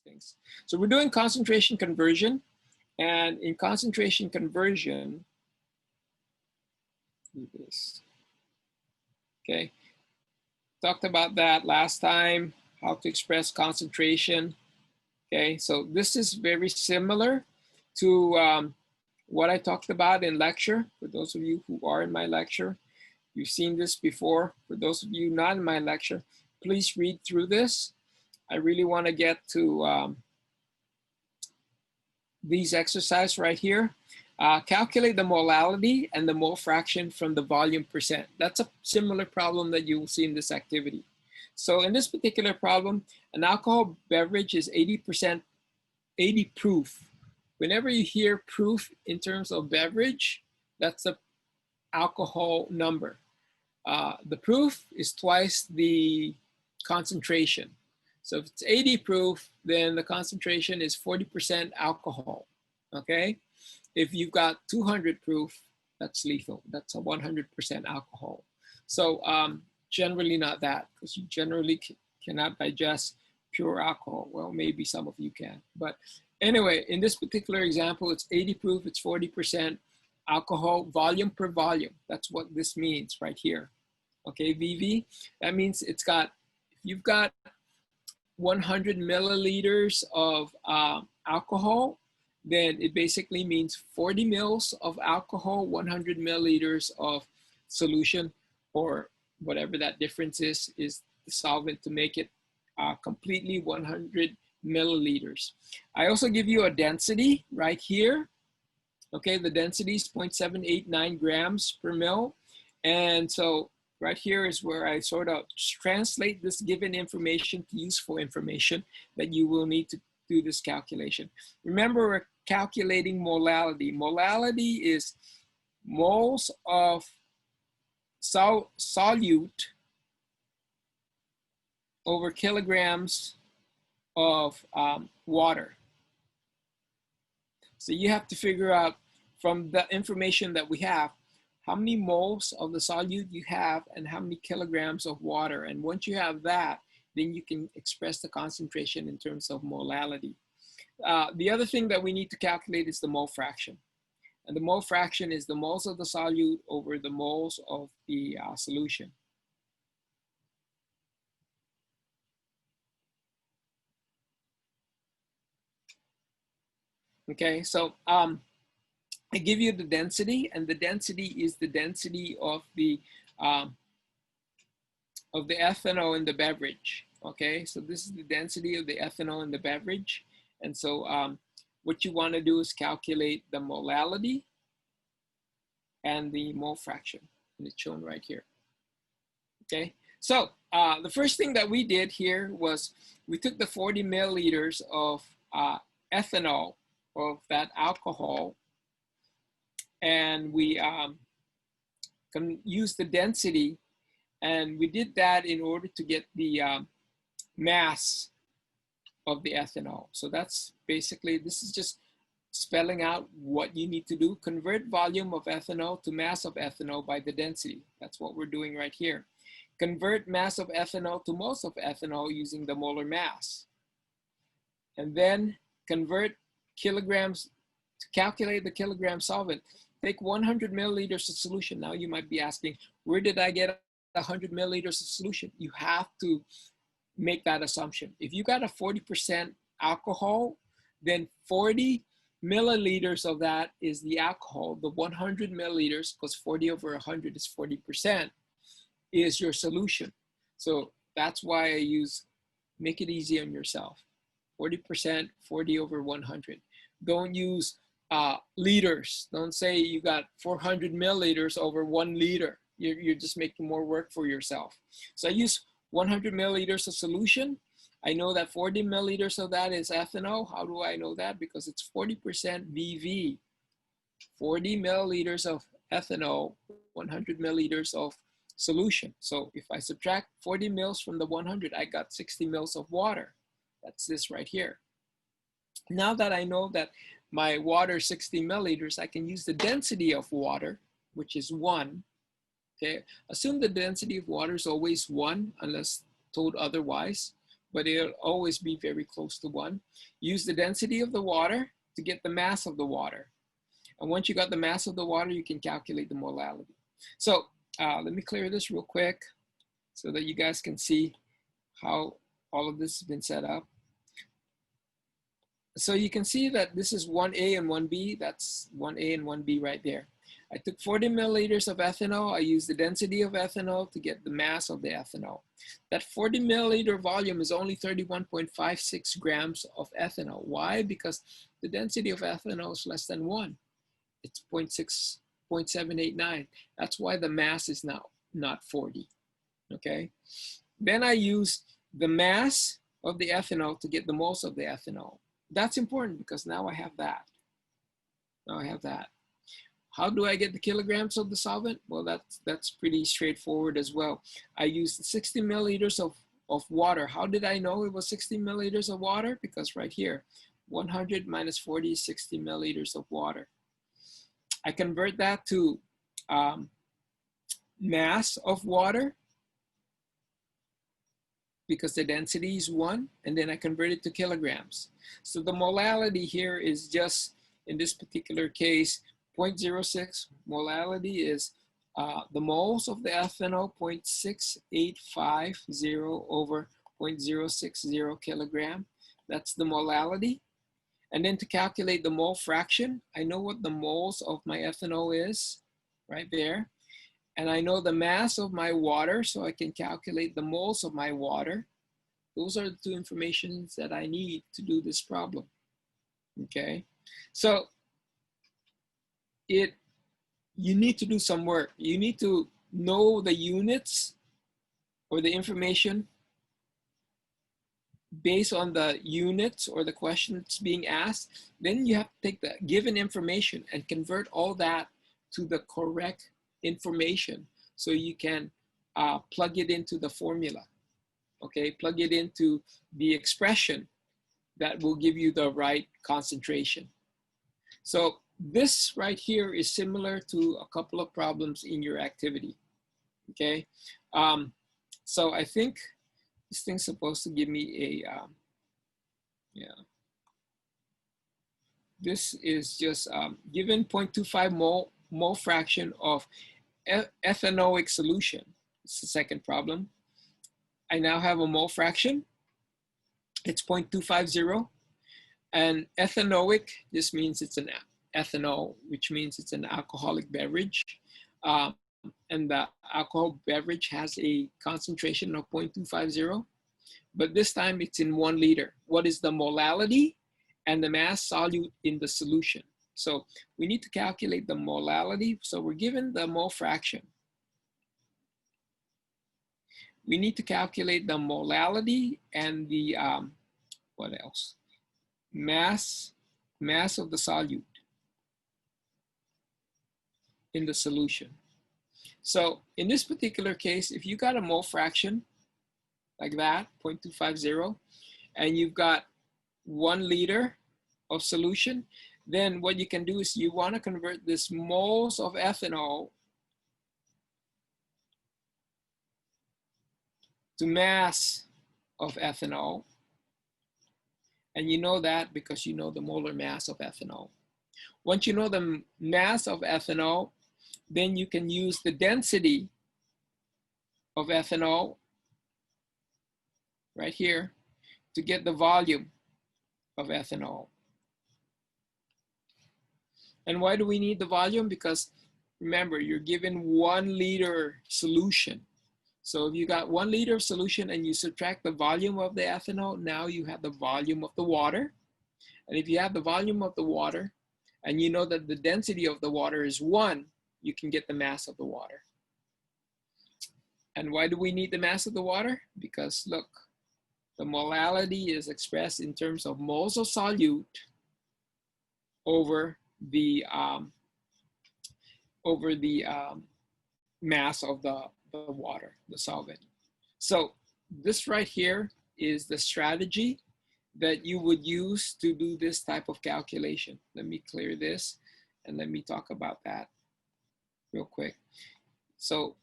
things. So we're doing concentration conversion, and in concentration conversion, do this. Okay, talked about that last time, how to express concentration. Okay, so this is very similar to what I talked about in lecture. For those of you who are in my lecture, you've seen this before. For those of you not in my lecture, please read through this. I really want to get to these exercises right here. Calculate the molality and the mole fraction from the volume percent. That's a similar problem that you will see in this activity. So in this particular problem, an alcohol beverage is 80% 80 proof. Whenever you hear proof in terms of beverage, that's the alcohol number. The proof is twice the concentration. So if it's 80 proof, then the concentration is 40% alcohol, okay? If you've got 200 proof, that's lethal. That's a 100% alcohol. So generally not that, because you generally cannot digest pure alcohol. Well, maybe some of you can. But anyway, in this particular example, it's 80 proof, it's 40% alcohol, volume per volume. That's what this means right here. Okay, VV, that means it's got, if you've got 100 milliliters of alcohol, then it basically means 40 mils of alcohol, 100 milliliters of solution, or whatever that difference is the solvent to make it completely 100 milliliters. I also give you a density right here. Okay, the density is 0.789 grams per mil. And so right here is where I sort of translate this given information to useful information that you will need to do this calculation. Remember, we're calculating molality. Molality is moles of solute over kilograms of water. So you have to figure out from the information that we have, how many moles of the solute you have and how many kilograms of water. And once you have that, then you can express the concentration in terms of molality. The other thing that we need to calculate is the mole fraction. And the mole fraction is the moles of the solute over the moles of the solution. Okay, so I give you the density, and the density is the density of the ethanol in the beverage. Okay, so this is the density of the ethanol in the beverage. And so what you want to do is calculate the molality and the mole fraction, and it's shown right here. Okay, so the first thing that we did here was we took the 40 milliliters of ethanol, of that alcohol, and we can use the density, and we did that in order to get the mass of the ethanol. So that's basically, this is just spelling out what you need to do. Convert volume of ethanol to mass of ethanol by the density. That's what we're doing right here. Convert mass of ethanol to moles of ethanol using the molar mass. And then convert kilograms, to calculate the kilogram solvent. Take 100 milliliters of solution. Now you might be asking, where did I get 100 milliliters of solution? You have to make that assumption. If you got a 40% alcohol, then 40 milliliters of that is the alcohol. The 100 milliliters, because 40 over 100 is 40%, is your solution. So that's why I use, make it easy on yourself. 40%, 40 over 100. Don't use liters. Don't say you got 400 milliliters over 1 liter. You're just making more work for yourself. So I use 100 milliliters of solution. I know that 40 milliliters of that is ethanol. How do I know that? Because it's 40% VV. 40 milliliters of ethanol, 100 milliliters of solution. So if I subtract 40 mils from the 100, I got 60 mils of water. That's this right here. Now that I know that my water is 60 milliliters, I can use the density of water, which is 1. Okay, assume the density of water is always 1 unless told otherwise. but it'll always be very close to 1. Use the density of the water to get the mass of the water. And once you got the mass of the water, you can calculate the molality. So let me clear this real quick so that you guys can see how all of this has been set up. So you can see that this is 1A and 1B. That's 1A and 1B right there. I took 40 milliliters of ethanol. I used the density of ethanol to get the mass of the ethanol. That 40 milliliter volume is only 31.56 grams of ethanol. Why? Because the density of ethanol is less than 1. It's 0.789. That's why the mass is now not 40, okay? Then I use the mass of the ethanol to get the moles of the ethanol. That's important because now I have that. Now I have that. How do I get the kilograms of the solvent? Well, that's pretty straightforward as well. I used 60 milliliters of water. How did I know it was 60 milliliters of water? Because right here, 100 minus 40 is 60 milliliters of water. I convert that to mass of water because the density is 1, and then I convert it to kilograms. So the molality here is just, in this particular case, 0.06. Molality is the moles of the ethanol, 0.6850 over 0.060 kilogram. That's the molality. And then to calculate the mole fraction, I know what the moles of my ethanol is right there. And I know the mass of my water, so I can calculate the moles of my water. Those are the two informations that I need to do this problem, okay? So you need to do some work. You need to know the units or the information based on the units or the question that's being asked. Then you have to take the given information and convert all that to the correct information so you can plug it into the formula, okay? Plug it into the expression that will give you the right concentration. So this right here is similar to a couple of problems in your activity, okay? So I think this thing's supposed to give me a, yeah. This is just given 0.25 mole fraction of ethanoic solution. It's the second problem. I now have a mole fraction. It's 0.250. And ethanoic, this means it's an ethanol, which means it's an alcoholic beverage. And the alcohol beverage has a concentration of 0.250, but this time it's in 1 liter. What is the molality and the mass solute in the solution? So we need to calculate the molality. So we're given the mole fraction. We need to calculate the molality and the, what else? Mass of the solute in the solution. So in this particular case, if you got a mole fraction like that, 0.250, and you've got 1 liter of solution, then what you can do is you want to convert this moles of ethanol to mass of ethanol. And you know that because you know the molar mass of ethanol. Once you know the mass of ethanol, then you can use the density of ethanol right here to get the volume of ethanol. And why do we need the volume? Because remember, you're given 1 liter solution. So if you got 1 liter of solution and you subtract the volume of the ethanol, now you have the volume of the water. And if you have the volume of the water and you know that the density of the water is 1, you can get the mass of the water. And why do we need the mass of the water? Because look, the molality is expressed in terms of moles of solute over the mass of the water, the solvent. So this right here is the strategy that you would use to do this type of calculation. Let me clear this and let me talk about that real quick. So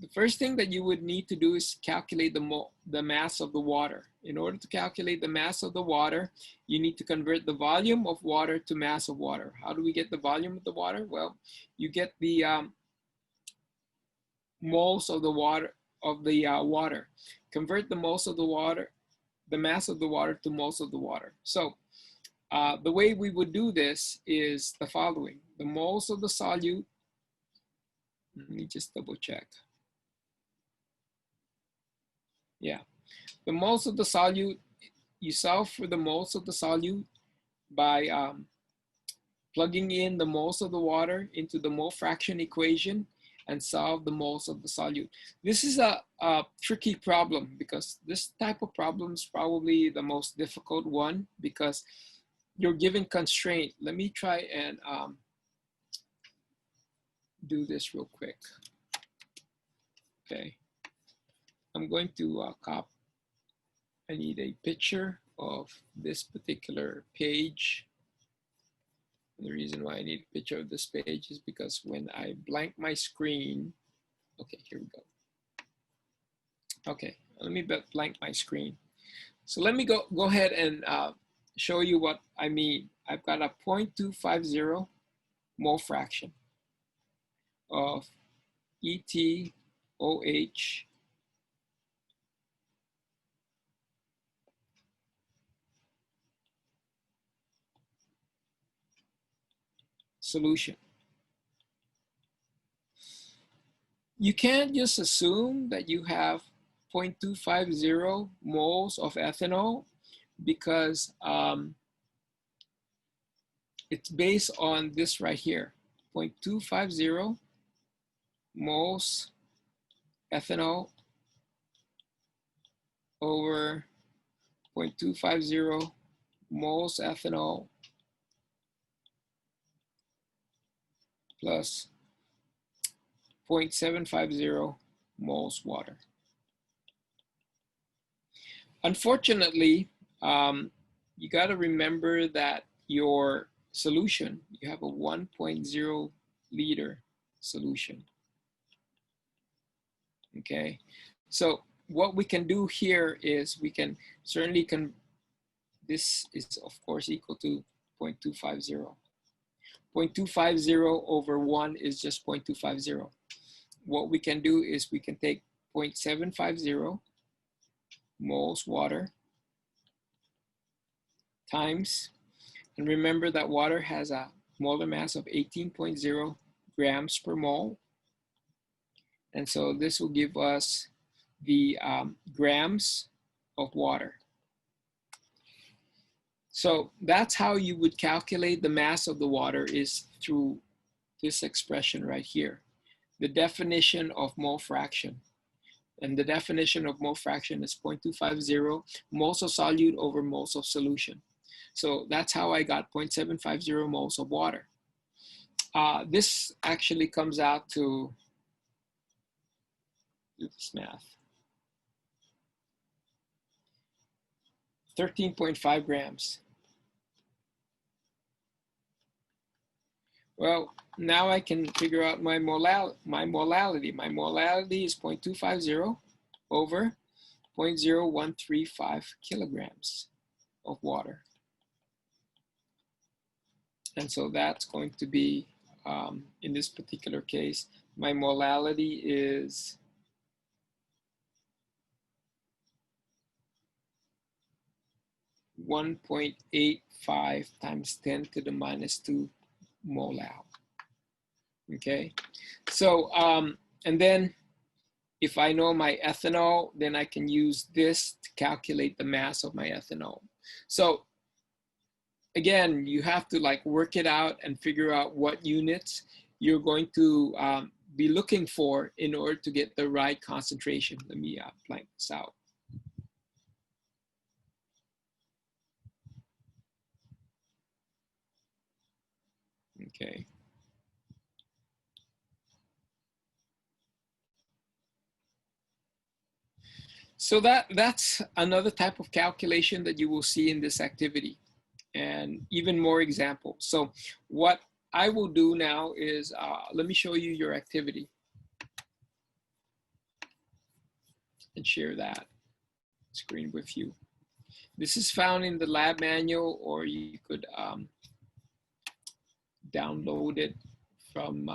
the first thing that you would need to do is calculate the mass of the water. In order to calculate the mass of the water, you need to convert the volume of water to mass of water. How do we get the volume of the water? Well, you get the moles of the water water. Convert the moles of the water, the mass of the water to moles of the water. So the way we would do this is the following. The moles of the solute, let me just double check. Yeah, the moles of the solute, you solve for the moles of the solute by plugging in the moles of the water into the mole fraction equation and solve the moles of the solute. This is a tricky problem because this type of problem is probably the most difficult one because you're given constraint. Let me try and do this real quick. Okay, I'm going to copy. I need a picture of this particular page. And the reason why I need a picture of this page is because when I blank my screen, okay, here we go. Okay, let me blank my screen. So let me go ahead and show you what I mean. I've got a 0.250 mole fraction of EtOH solution. You can't just assume that you have 0.250 moles of ethanol because it's based on this right here, 0.250 moles ethanol over 0.250 moles ethanol plus 0.750 moles water. Unfortunately, you got to remember that your solution, you have a 1.0 liter solution. Okay, so what we can do here is we can certainly this is of course equal to 0.250. 0.250 over 1 is just 0.250. What we can do is we can take 0.750 moles water times, and remember that water has a molar mass of 18.0 grams per mole. And so this will give us the grams of water. So that's how you would calculate the mass of the water, is through this expression right here, the definition of mole fraction. And the definition of mole fraction is 0.250 moles of solute over moles of solution. So that's how I got 0.750 moles of water. This actually comes out to, do this math, 13.5 grams. Well, now I can figure out my molality. My molality is 0.250 over 0.0135 kilograms of water. And so that's going to be, in this particular case, my molality is 1.85 times 10 to the minus 2 molal. Okay, so and then if I know my ethanol, then I can use this to calculate the mass of my ethanol. So again, you have to like work it out and figure out what units you're going to be looking for in order to get the right concentration. Let me blank this out. Okay. So that's another type of calculation that you will see in this activity, and even more examples. So what I will do now is, let me show you your activity and share that screen with you. This is found in the lab manual, or you could download it from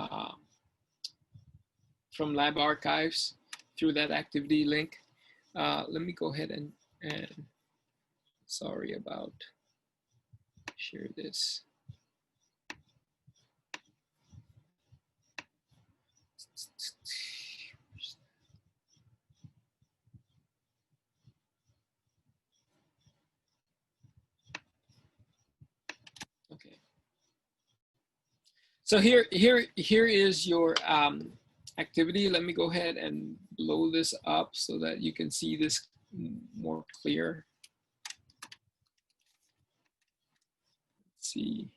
lab archives through that activity link. Let me go ahead and sorry about share this. Okay. So here is your activity. Let me go ahead and blow this up so that you can see this more clear. Let's see.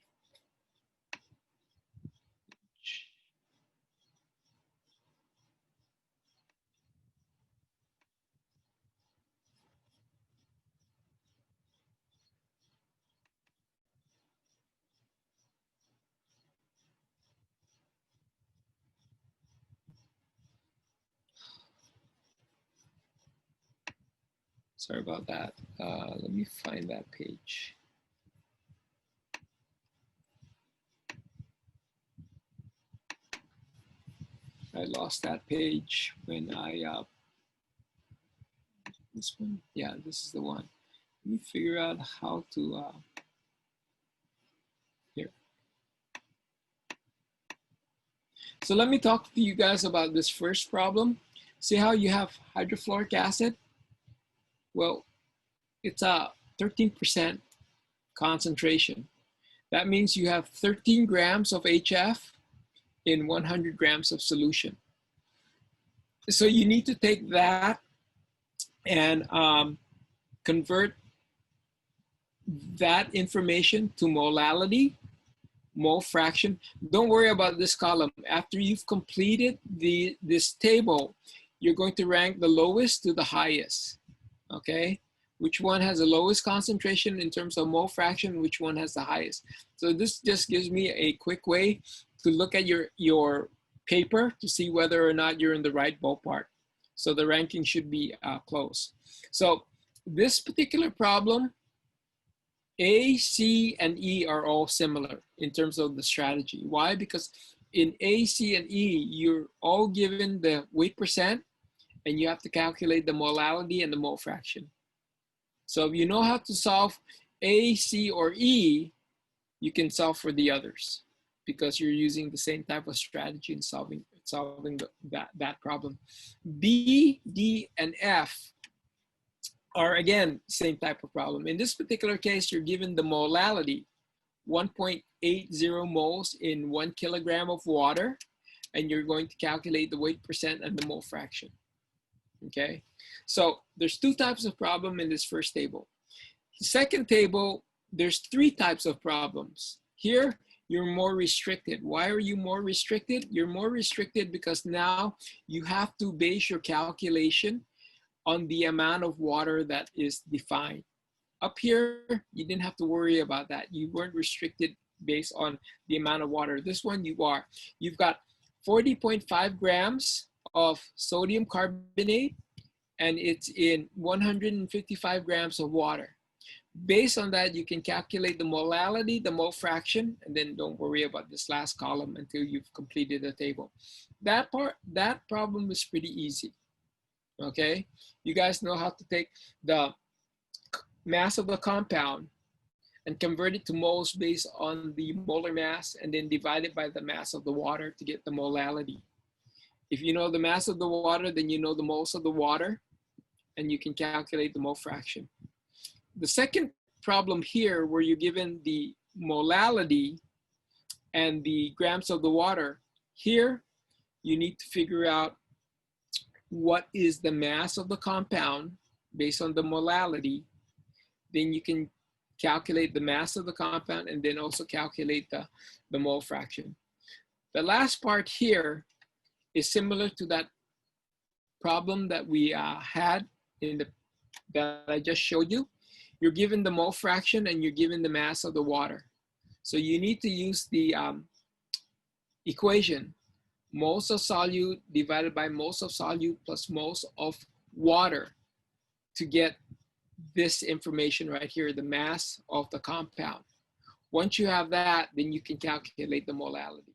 Sorry about that. Let me find that page. I lost that page when I, this one, yeah, this is the one. Let me figure out how to, here. So let me talk to you guys about this first problem. See how you have hydrofluoric acid? Well, it's a 13% concentration. That means you have 13 grams of HF in 100 grams of solution. So you need to take that and convert that information to molality, mole fraction. Don't worry about this column. After you've completed this table, you're going to rank the lowest to the highest, okay? Which one has the lowest concentration in terms of mole fraction, which one has the highest. So this just gives me a quick way to look at your paper to see whether or not you're in the right ballpark. So the ranking should be close. So this particular problem, A, C, and E are all similar in terms of the strategy. Why? Because in A, C, and E, you're all given the weight percent, and you have to calculate the molality and the mole fraction. So if you know how to solve A, C, or E, you can solve for the others because you're using the same type of strategy in solving that problem. B, D, and F are again, same type of problem. In this particular case, you're given the molality, 1.80 moles in 1 kilogram of water, and you're going to calculate the weight percent and the mole fraction. Okay, so there's two types of problem in this first table. The second table, there's three types of problems. Here, you're more restricted. Why are you more restricted? You're more restricted because now you have to base your calculation on the amount of water that is defined. Up here, you didn't have to worry about that. You weren't restricted based on the amount of water. This one you are. You've got 40.5 grams of sodium carbonate, and it's in 155 grams of water. Based on that, you can calculate the molality, the mole fraction, and then don't worry about this last column until you've completed the table. That problem is pretty easy, okay? You guys know how to take the mass of the compound and convert it to moles based on the molar mass, and then divide it by the mass of the water to get the molality. If you know the mass of the water, then you know the moles of the water, and you can calculate the mole fraction. The second problem here, where you're given the molality and the grams of the water, here you need to figure out what is the mass of the compound based on the molality. Then you can calculate the mass of the compound and then also calculate the mole fraction. The last part here is similar to that problem that we had that I just showed you. You're given the mole fraction and you're given the mass of the water. So you need to use the equation, moles of solute divided by moles of solute plus moles of water to get this information right here, the mass of the compound. Once you have that, then you can calculate the molality.